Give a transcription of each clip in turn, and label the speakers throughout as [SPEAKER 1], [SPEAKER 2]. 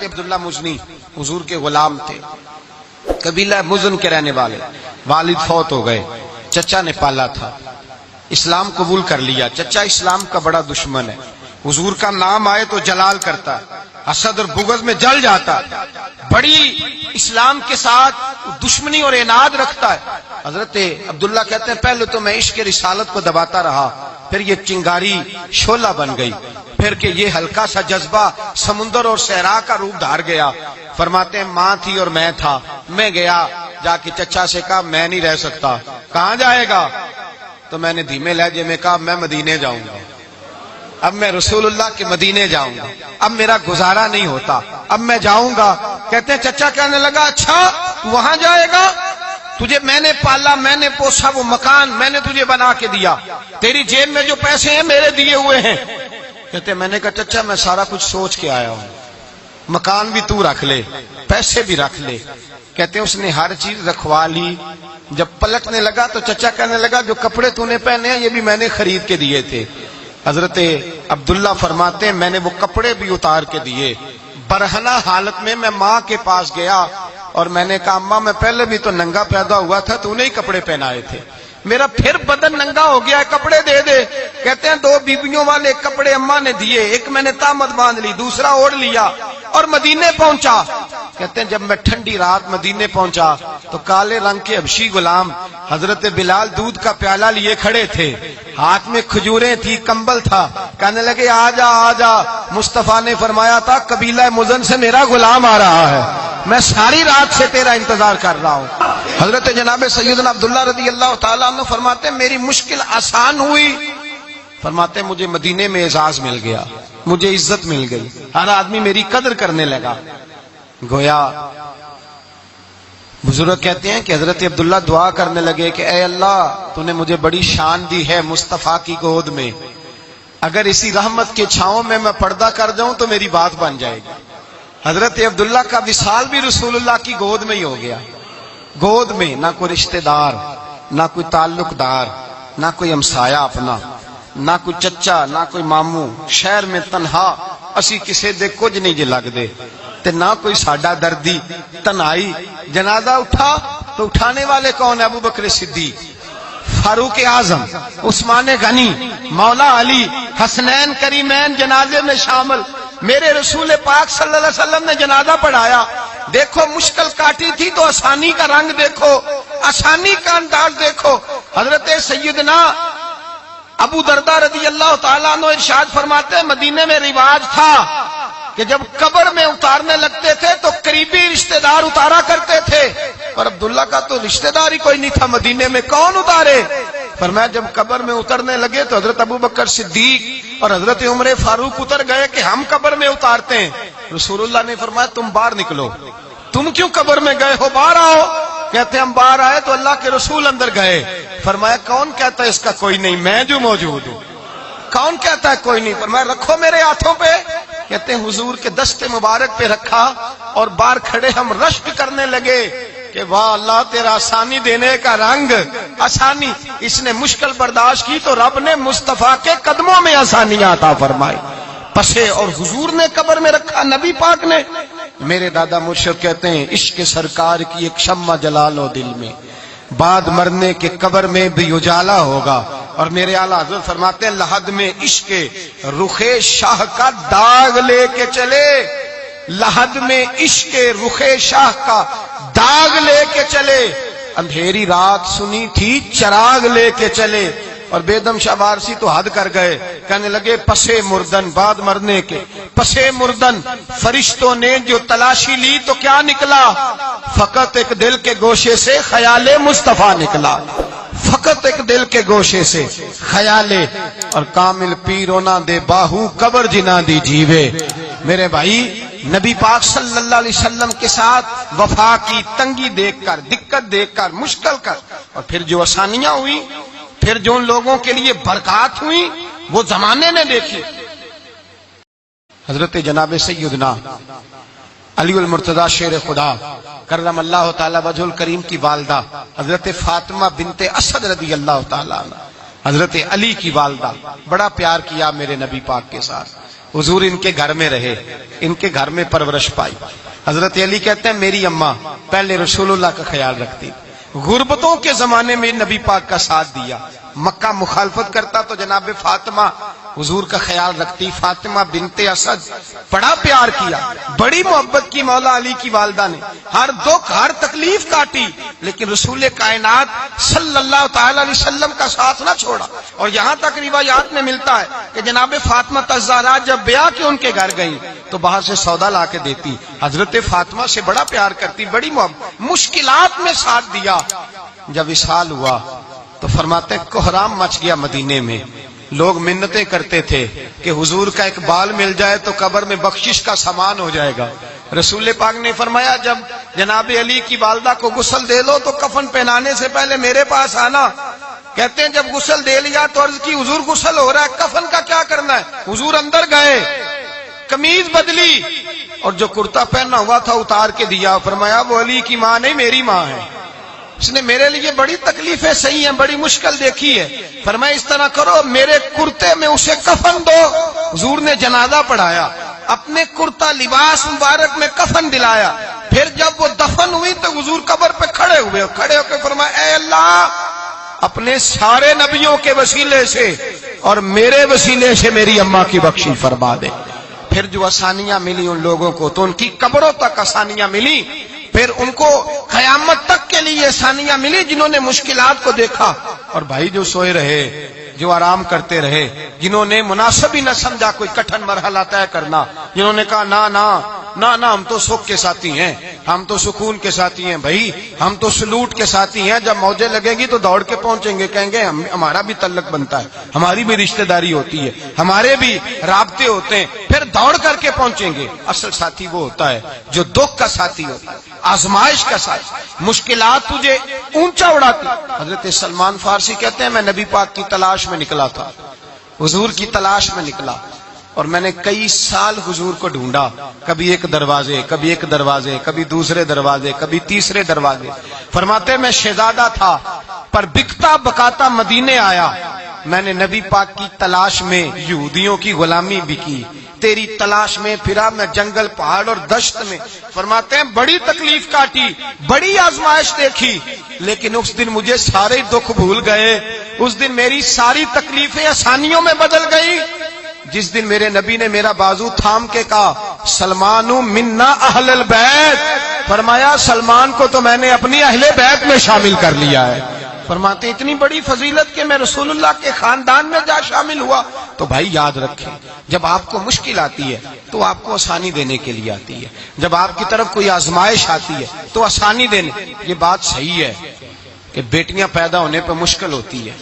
[SPEAKER 1] حضرت عبداللہ مزنی حضور کے غلام تھے، قبیلہ مزن کے رہنے والے، والد فوت ہو گئے، چچا نے پالا تھا، اسلام قبول کر لیا۔ چچا اسلام کا بڑا دشمن ہے، حضور کا نام آئے تو جلال کرتا، حسد اور بغض میں جل جاتا، بڑی اسلام کے ساتھ دشمنی اور عناد رکھتا ہے۔ حضرت عبداللہ کہتے ہیں پہلے تو میں عشق رسالت کو دباتا رہا، پھر یہ چنگاری شعلہ بن گئی، پھر کہ یہ ہلکا سا جذبہ سمندر اور صحرا کا روپ دھار گیا۔ فرماتے ہیں ماں تھی اور میں تھا، میں گیا جا کے چچا سے کہا میں نہیں رہ سکتا۔ کہاں جائے گا؟ تو میں نے دھیمے لہجے میں کہا میں مدینے جاؤں گا، اب میں رسول اللہ کے مدینے جاؤں گا، اب میرا گزارا نہیں ہوتا، اب میں جاؤں گا۔ کہتے ہیں چچا کہنے لگا اچھا تو وہاں جائے گا؟ تجھے میں نے پالا، میں نے پوسا، وہ مکان میں نے تجھے بنا کے دیا، تیری جیب میں جو پیسے ہیں میرے دیے ہوئے ہیں۔ کہتے ہیں میں نے کہا چچا میں سارا کچھ سوچ کے آیا ہوں، مکان بھی تو رکھ لے، پیسے بھی رکھ لے۔ کہتے ہیں اس نے ہر چیز رکھوا لی۔ جب پلٹنے لگا تو چچا کہنے لگا جو کپڑے تو نے پہنے ہیں یہ بھی میں نے خرید کے دیے تھے۔ حضرت عبداللہ فرماتے ہیں میں نے وہ کپڑے بھی اتار کے دیے، برہنہ حالت میں ماں کے پاس گیا اور میں نے کہا اماں میں پہلے بھی تو ننگا پیدا ہوا تھا، تو نے ہی کپڑے پہنائے تھے، میرا پھر بدن ننگا ہو گیا ہے، کپڑے دے دے۔ کہتے ہیں 2 بیویوں والے کپڑے اماں نے دیے، ایک میں نے تامت باندھ لی، دوسرا اوڑھ لیا اور مدینے پہنچا۔ کہتے ہیں جب میں ٹھنڈی رات مدینے پہنچا تو کالے رنگ کے حبشی غلام حضرت بلال دودھ کا پیالہ لیے کھڑے تھے، ہاتھ میں کھجوریں تھی، کمبل تھا، کہنے لگے آجا آجا۔ مصطفیٰ نے فرمایا تھا قبیلہ مزن سے میرا غلام آ رہا ہے، میں ساری رات سے تیرا انتظار کر رہا ہوں۔ حضرت جناب سیدنا عبداللہ رضی اللہ تعالیٰ عنہ فرماتے ہیں میری مشکل آسان ہوئی، فرماتے ہیں مجھے مدینے میں اعزاز مل گیا، مجھے عزت مل گئی، ہر آدمی میری قدر کرنے لگا۔ گویا بزرگ کہتے ہیں کہ حضرت عبداللہ دعا کرنے لگے کہ اے اللہ تو نے مجھے بڑی شان دی ہے مصطفیٰ کی گود میں، اگر اسی رحمت کے چھاؤں میں پردہ کر جاؤں تو میری بات بن جائے گی۔ حضرت عبداللہ کا وصال بھی رسول اللہ کی گود میں ہی ہو گیا، گود میں نہ کوئی رشتہ دار، نہ کوئی تعلق دار، نہ کوئی ہمسایا اپنا، نہ کوئی چچا، نہ کوئی ماموں، شہر میں تنہا اسی کسے دے کچھ نہیں جے لگ دے تے نہ کوئی ساڈا دردی، تنہائی۔ جنازہ اٹھا تو اٹھانے والے کون ہیں؟ ابو بکر صدیق، فاروق اعظم، عثمان غنی، مولا علی، حسنین کریمین جنازے میں شامل۔ میرے رسول پاک صلی اللہ علیہ وسلم نے جنازہ پڑھایا، دیکھو مشکل کاٹی تھی تو آسانی کا رنگ دیکھو، آسانی کا انداز دیکھو۔ حضرت سیدنا ابو دردہ رضی اللہ تعالیٰ عنہ ارشاد فرماتے ہیں مدینے میں رواج تھا کہ جب قبر میں اتارنے لگتے تھے تو قریبی رشتہ دار اتارا کرتے تھے، اور عبداللہ کا تو رشتہ دار ہی کوئی نہیں تھا مدینے میں، کون اتارے؟ فرمایا جب قبر میں اترنے لگے تو حضرت ابو بکر صدیق اور حضرت عمر فاروق اتر گئے کہ ہم قبر میں اتارتے ہیں۔ رسول اللہ نے فرمایا تم باہر نکلو، تم کیوں قبر میں گئے ہو، باہر آؤ۔ کہتے ہیں ہم باہر آئے تو اللہ کے رسول اندر گئے، فرمایا کون کہتا ہے اس کا کوئی نہیں، میں جو موجود ہوں، کون کہتا ہے کوئی نہیں؟ فرمایا رکھو میرے ہاتھوں پہ۔ کہتے ہیں حضور کے دست مبارک پہ رکھا اور باہر کھڑے ہم رشک کرنے لگے کہ واہ اللہ تیرا آسانی دینے کا رنگ، آسانی۔ اس نے مشکل برداشت کی تو رب نے مصطفیٰ کے قدموں میں آسانیاں عطا فرمائی، پسے اور حضور نے قبر میں رکھا، نبی پاک نے۔ میرے دادا مرشد کہتے ہیں عشق سرکار کی ایک شمع جلا لو دل میں، بعد مرنے کے قبر میں بھی اجالا ہوگا۔ اور میرے اعلیٰ حضرت فرماتے ہیں لحد میں عشق رخ شاہ کا داغ لے کے چلے، لحد میں عشق رخ شاہ کا داغ لے کے چلے، اندھیری رات سنی تھی چراغ لے کے چلے۔ اور بیدم شاہ وارسی تو حد کر گئے، کہنے لگے پسے مردن، بعد مرنے کے پسے مردن فرشتوں نے جو تلاشی لی تو کیا نکلا؟ فقط ایک دل کے گوشے سے خیال مصطفیٰ نکلا، فقط ایک دل کے گوشے سے خیال۔ اور کامل پیرونا دے باہو قبر جنا دی جیوے۔ میرے بھائی نبی پاک صلی اللہ علیہ وسلم کے ساتھ وفا کی تنگی دیکھ کر، دقت دیکھ کر، مشکل کر، اور پھر جو آسانیاں ہوئی، پھر جو ان لوگوں کے لیے برکات ہوئی وہ زمانے نے دیکھے۔ حضرت جناب سیدنا علی المرتضی شیر خدا کرم اللہ تعالی وجہ الکریم کی والدہ حضرت فاطمہ بنت اسد رضی اللہ تعالی عنہ، حضرت علی کی والدہ، بڑا پیار کیا میرے نبی پاک کے ساتھ، हुजूर इनके घर में रहे, इनके घर में परवरिश पाई। हजरत अली कहते हैं मेरी अम्मा पहले रसूलुल्लाह का ख्याल रखती, गुर्बतों के जमाने में नबी पाक का साथ दिया, मक्का मुखालफत करता तो जनाब फातिमा हुजूर का ख्याल रखती। फातिमा बिनते असद बड़ा प्यार किया, बड़ी मोहब्बत की मौला अली की वालदा ने, हर दुख हर तकलीफ काटी, लेकिन रसूल कायनात सल्लल्लाहु ताला अलैहि वसल्लम का साथ ना छोड़ा। और यहां तक रिवायात में मिलता है कि जनाब फातिमा तज़्ज़ारा जब ब्याह के उनके घर गई तो बाहर से सौदा ला के देती, हजरत फातिमा से बड़ा प्यार करती, बड़ी मोहब्बत, मुश्किलात में साथ दिया। जब विसाल हुआ तो फरमाते कोहराम मच गया मदीने में, लोग मिन्नतें करते थे कि हुजूर का एक बाल मिल जाए तो कब्र में बख्शिश का सामान हो जाएगा। रसूल पाक ने फरमाया जब जनाब अली की वालदा को गुस्ल दे लो तो कफन पहनाने से पहले मेरे पास आना। कहते हैं जब गुस्ल दे लिया तो अर्ज की हुजूर गुस्ल हो रहा है, कफन का क्या करना है? हुजूर अंदर गए, कमीज बदली और जो कुर्ता पहना हुआ था उतार के दिया। फरमाया वो अली की मां नहीं मेरी मां है, उसने मेरे लिए बड़ी तकलीफें सही हैं, बड़ी मुश्किल देखी है। फरमाया इस तरह करो मेरे कुर्ते में उसे कफन दो। हुजूर ने जनाजा पढ़ाया, अपने कुर्ता लिबास मुबारक में कफन दिलाया। फिर जब वो दफन हुई तो हुजूर कब्र पे खड़े हुए, खड़े होकर फरमाया ऐ अल्लाह अपने सारे नबियों के वसीले से और मेरे वसीले से मेरी अम्मा की बख्शी फरमा दे। फिर जो आसानियां मिली उन लोगों को तो उनकी कब्रों तक आसानियां मिली, फिर उनको कयामत तक के लिए आसानियां मिली जिन्होंने मुश्किलात को देखा। और भाई जो सोए रहे, जो आराम करते रहे, जिन्होंने मुनासिब ही न समझा कोई कठिन मरहला तय करना, जिन्होंने कहा ना ना ना ना हम तो सुख के साथी हैं, हम तो सुकून के साथी हैं, भाई हम तो सलूट के साथी हैं, जब मौजें लगेंगी तो दौड़ के पहुंचेंगे, कहेंगे हमारा भी तल्लक बनता है, हमारी भी रिश्तेदारी होती है, हमारे भी राब्ते होते हैं, फिर दौड़ करके पहुंचेंगे। असल साथी वो होता है जो दुख का साथी होता है, आजमाइश का साथी, मुश्किलात तुझे ऊंचा उड़ाती। हजरत सलमान फारसी कहते हैं मैं नबी पाक की तलाश में निकला था, हुजूर की तलाश में निकला और मैंने कई साल हुजूर को ढूंढा, कभी एक दरवाजे, कभी एक दरवाजे, कभी दूसरे दरवाजे, कभी तीसरे दरवाजे। फरमाते मैं शहजादा था पर बिकता बकाता मदीने आया, मैंने नबी पाक की तलाश में यहूदियों की गुलामी भी की, तेरी तलाश में फिरा मैं जंगल पहाड़ और दश्त में। फरमाते हैं बड़ी तकलीफ काटी, बड़ी आजमाइश देखी, लेकिन उस दिन मुझे सारे दुख भूल गए, उस दिन मेरी सारी तकलीफें आसानियों में बदल गई। जिस दिन मेरे नबी ने मेरा बाजू थाम के कहा सलमानु मिन्ना अहलल बैत, फरमाया सलमान को तो मैंने अपनी अहले बैत में शामिल कर लिया है। फरमाते इतनी बड़ी फजीलत के मैं रसूलुल्लाह के खानदान में जा शामिल हुआ। तो भाई याद रखें जब आपको मुश्किल आती है तो आपको आसानी देने के लिए आती है, जब आपकी तरफ कोई आजमाइश आती है तो आसानी देने। ये बात सही है कि बेटियां पैदा होने पर मुश्किल होती है,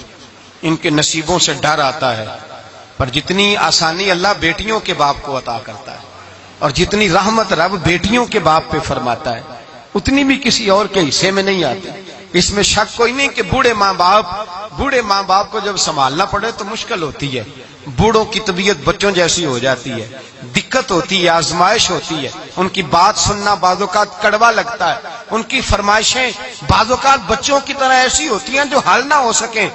[SPEAKER 1] इनके नसीबों से डर आता है, पर जितनी आसानी अल्लाह बेटियों के बाप को अता करता है और जितनी रहमत रब बेटियों के बाप पे फरमाता है उतनी भी किसी और के हिस्से में नहीं आती। इसमें शक कोई नहीं कि बूढ़े माँ बाप को जब संभालना पड़े तो मुश्किल होती है, बूढ़ों की तबीयत बच्चों जैसी हो जाती है, दिक्कत होती है, आजमाइश होती है, उनकी बात सुनना बाज़ोकात कड़वा लगता है, उनकी फरमाइशें बाज़ोकात बच्चों की तरह ऐसी होती हैं जो हल ना हो सके।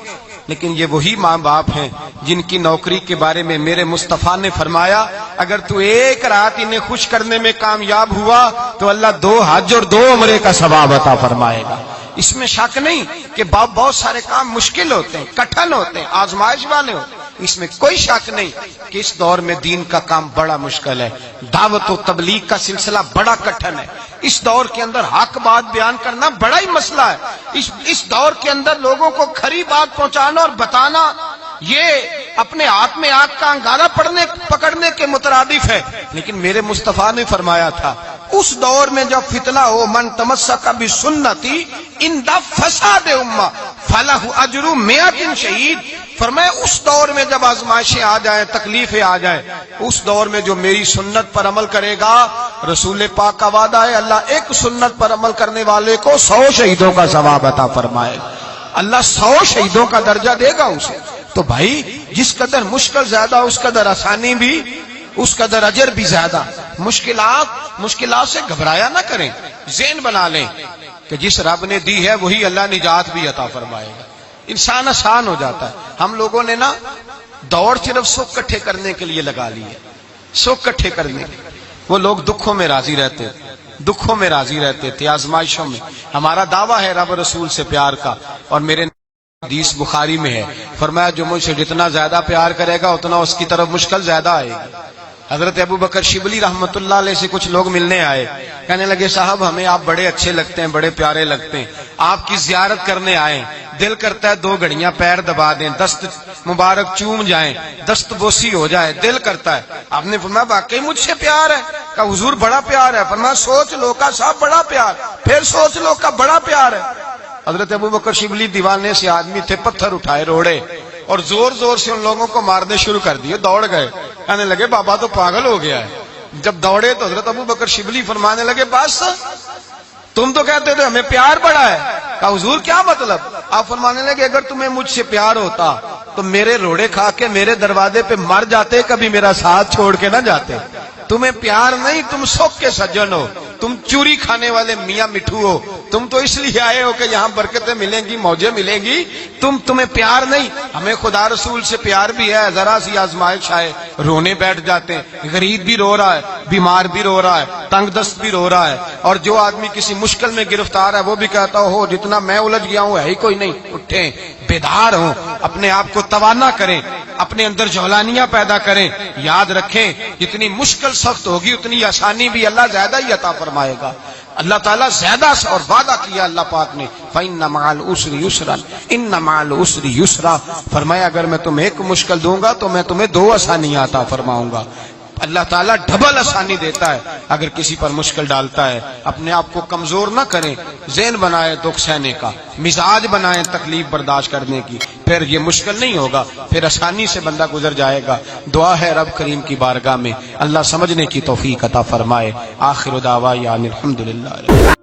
[SPEAKER 1] लेकिन ये वही माँ बाप हैं जिनकी नौकरी के बारे में मेरे मुस्तफा ने फरमाया अगर तू एक रात इन्हें खुश करने में कामयाब हुआ तो अल्लाह 2 हज और 2 उम्रे का सवाब अता फरमाएगा। इसमें शक नहीं कि बाप बहुत सारे काम मुश्किल होते हैं, कठिन होते हैं, आजमाइश वाले होते हैं, इसमें कोई शक नहीं कि इस दौर में दीन का काम बड़ा मुश्किल है, दावत और तबलीग का सिलसिला बड़ा कठिन है, इस दौर के अंदर हक बात बयान करना बड़ा ही मसला है, इस दौर के अंदर लोगों को खरी बात पहुंचाना और बताना ये अपने हाथ में आग का अंगारा पकड़ने के मुतरादिफ है। लेकिन मेरे मुस्तफा ने फरमाया था उस दौर में जब फितना हो मन तमस्सका भी सुन्नती इंदा फसाद उम्मा फलहु अजरु मियातिन शहीद। फरमाया उस दौर में जब आजमाइशें आ जाए, तकलीफें आ जाए, उस दौर में जो मेरी सुन्नत पर अमल करेगा, रसूल पाक का वादा है अल्लाह एक सुन्नत पर अमल करने वाले को 100 शहीदों का सवाब अता फरमाएगा, अल्लाह 100 शहीदों का दर्जा देगा उसे। तो भाई जिस कदर मुश्किल ज्यादा उस कदर आसानी भी, उस कदर अजर भी ज्यादा। मुश्किलात से घबराया ना करें, ज़हन बना लें कि जिस रब ने दी है वही अल्लाह निजात भी अता फरमाएगा, इंसान आसान हो जाता है। हम लोगों ने ना दौड़ सिर्फ सुख इकट्ठे करने के लिए लगा ली है, सुख इकट्ठे करने। वो लोग दुखों में राजी रहते, दुखों में राजी रहते थे, आजमाइशों में। हमारा दावा है रब रसूल से प्यार का, और मेरे हदीस बुखारी में है, फरमाया जो मुझसे जितना ज्यादा प्यार करेगा उतना उसकी तरफ मुश्किल ज्यादा आएगी। हजरत अबू बकर शिबली रहमतुल्लाह अलैह से कुछ लोग मिलने आए, कहने लगे साहब हमें आप बड़े अच्छे लगते हैं, बड़े प्यारे लगते हैं, आपकी जियारत करने आए, दिल करता है 2 घड़ियां पैर दबा दें, दस्त मुबारक चूम जाएं, दस्त बोसी हो जाए, दिल करता है। आपने फरमाया वाकई मुझसे प्यार है? कहा हुजूर बड़ा प्यार है। फरमाया सोच लो का साहब बड़ा प्यार, फिर सोच लो का बड़ा प्यार है। हजरत अबू बकर शिबली दीवाने से आदमी थे, पत्थर उठाए रोड़े और जोर जोर से उन लोगों को मारने शुरू कर दिए, दौड़ गए। कहने लगे बाबा तो पागल हो गया है। जब दौड़े तो हजरत अबू बकर शिबली फरमाने लगे बस तुम तो कहते थे हमें प्यार बड़ा है। कहा हुजूर क्या मतलब? आप फरमाने लगे अगर तुम्हें मुझसे प्यार होता तो मेरे रोड़े खा के मेरे दरवाजे पे मर जाते, कभी मेरा साथ छोड़ के ना जाते। तुम्हें प्यार नहीं, तुम शौक के सज्जन हो, तुम चूरी खाने वाले मियाँ मिठू हो, तुम तो इसलिए आए हो कि यहाँ बरकतें मिलेंगी, मौजें मिलेंगी, तुम्हें प्यार नहीं। हमें खुदा रसूल से प्यार भी है, जरा सी आजमाइश आए रोने बैठ जाते हैं। गरीब भी रो रहा है, बीमार भी रो रहा है, तंगदस्त भी रो रहा है, और जो आदमी किसी मुश्किल में गिरफ्तार है वो भी कहता हो जितना मैं उलझ गया हूँ है ही कोई नहीं। उठे बेदार हो, अपने आप को तवाना करें, अपने अंदर जौलानियां पैदा करें। याद रखें जितनी मुश्किल सख्त होगी उतनी आसानी भी अल्लाह ज्यादा ही अता फरमाएगा। अल्लाह ताला ज्यादा और वादा किया अल्लाह पाक ने, फइन्ना मअल उसरि युसरा इन्ना मअल उसरि युसरा। फरमाया अगर मैं तुम्हें एक मुश्किल दूंगा तो मैं तुम्हें 2 आसानियां अता फरमाऊंगा। अल्लाह ताला डबल आसानी देता है अगर किसी पर मुश्किल डालता है। अपने आप को कमजोर ना करें, ज़हन बनाए दुख सहने का, मिजाज बनाए तकलीफ बर्दाश्त करने की, फिर ये मुश्किल नहीं होगा, फिर आसानी से बंदा गुजर जाएगा। दुआ है रब करीम की बारगाह में अल्लाह समझने की तौफीक अता फरमाए। आखिर दावा या अल्हम्दुलिल्लाह।